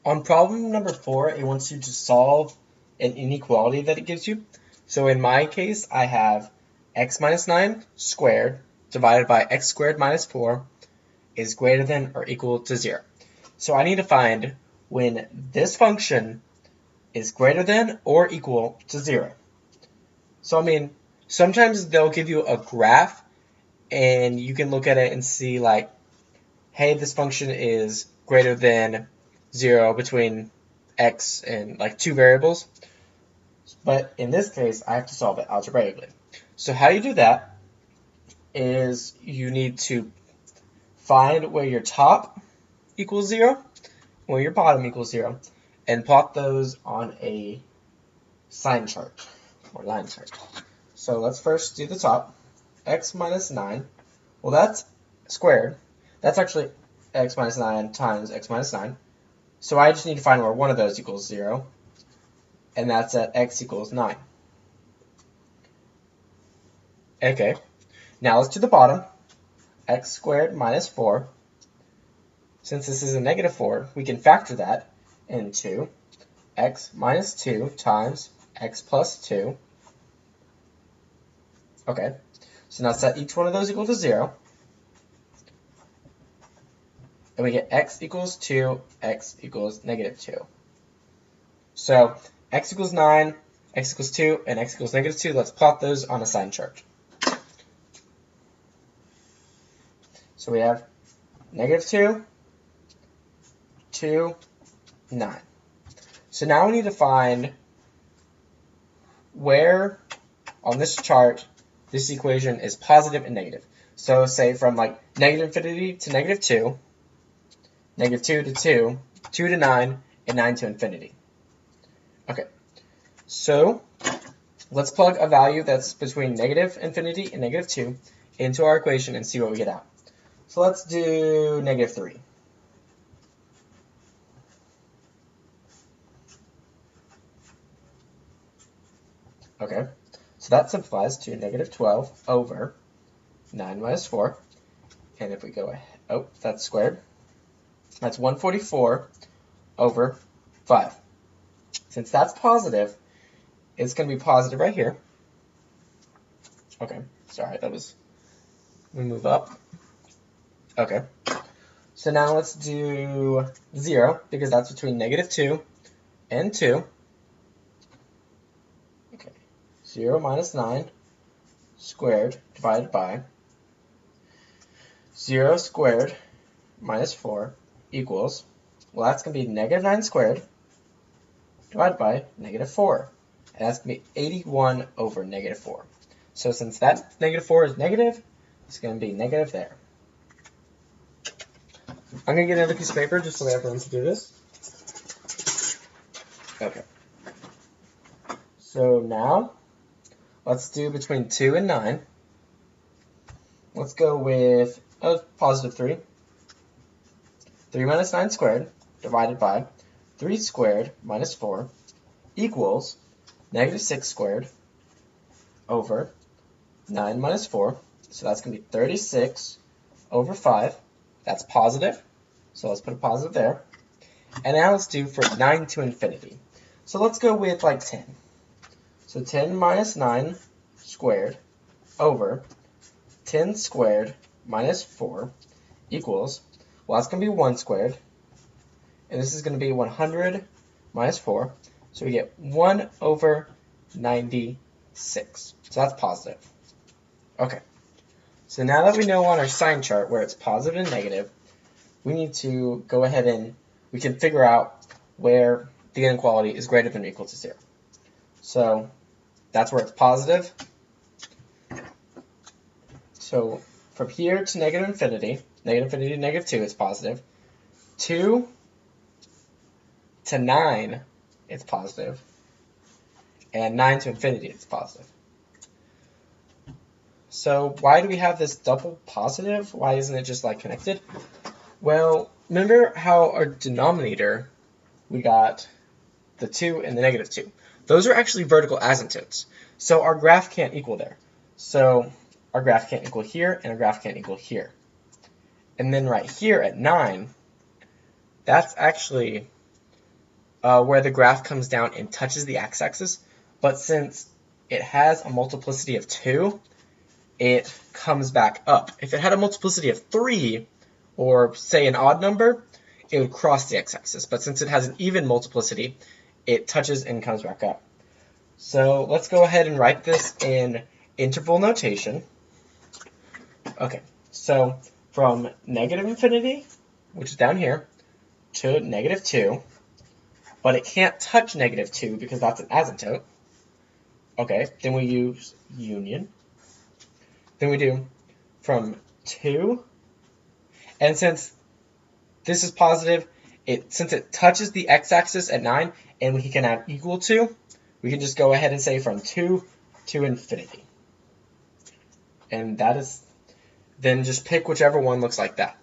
On problem number 4, it wants you to solve an inequality that it gives you. So in my case, I have x minus 9 squared divided by x squared minus 4 is greater than or equal to 0. So I need to find when this function is greater than or equal to 0. So I mean, sometimes they'll give you a graph and you can look at it and see like, hey, this function is greater than 0 between x and like 2 variables. But in this case, I have to solve it algebraically. So how you do that is you need to find where your top equals 0, where your bottom equals 0, and plot those on a sign chart or line chart. So let's first do the top. X minus 9. Well, that's squared. That's actually x minus 9 times x minus 9. So I just need to find where one of those equals 0, and that's at x equals 9. Okay, now let's do the bottom. X squared minus 4. Since this is a negative 4, we can factor that into x minus 2 times x plus 2. Okay, so now set each one of those equal to 0. And we get x equals 2, x equals negative 2. So x equals 9, x equals 2, and x equals negative 2. Let's plot those on a sign chart. So we have negative 2, 2, 9. So now we need to find where on this chart this equation is positive and negative. So say from like negative infinity to negative 2, negative 2 to 2, 2 to 9, and 9 to infinity. Okay, so let's plug a value that's between negative infinity and negative 2 into our equation and see what we get out. So let's do negative 3. Okay, so that simplifies to negative 12 over 9 minus 4. And if we go ahead, oh, that's squared. That's 144 over 5. Since that's positive, it's going to be positive right here. Okay, sorry, let me move up. Okay, so now let's do 0, because that's between negative 2 and 2. Okay, 0 minus 9 squared divided by 0 squared minus 4 equals, well, that's going to be negative 9 squared divided by negative 4. And that's going to be 81 over negative 4. So since that negative 4 is negative, it's going to be negative there. I'm going to get another piece of paper just so everyone can do this. Okay. So now, let's do between 2 and 9. Let's go with positive 3. 3 minus 9 squared divided by 3 squared minus 4 equals negative 6 squared over 9 minus 4. So that's going to be 36 over 5. That's positive. So let's put a positive there. And now let's do for 9 to infinity. So let's go with like 10. So 10 minus 9 squared over 10 squared minus 4 equals, well, that's going to be 1 squared. And this is going to be 100 minus 4. So we get 1 over 96. So that's positive. Okay. So now that we know on our sign chart where it's positive and negative, we need to go ahead and we can figure out where the inequality is greater than or equal to 0. So that's where it's positive. So from here to negative infinity to negative 2 is positive. 2 to 9, it's positive. And 9 to infinity, it's positive. So why do we have this double positive? Why isn't it just like connected? Well, remember how our denominator, we got the 2 and the negative 2. Those are actually vertical asymptotes. So our graph can't equal there. So our graph can't equal here, and our graph can't equal here. And then right here at 9, that's actually where the graph comes down and touches the x-axis, but since it has a multiplicity of 2, it comes back up. If it had a multiplicity of 3, or say an odd number, it would cross the x-axis. But since it has an even multiplicity, it touches and comes back up. So let's go ahead and write this in interval notation. Okay, so from negative infinity, which is down here, to negative 2, but it can't touch negative 2 because that's an asymptote. Okay, then we use union. Then we do from 2, and since this is positive, since it touches the x-axis at 9, and we can add equal to, we can just go ahead and say from 2 to infinity. And that is, then just pick whichever one looks like that.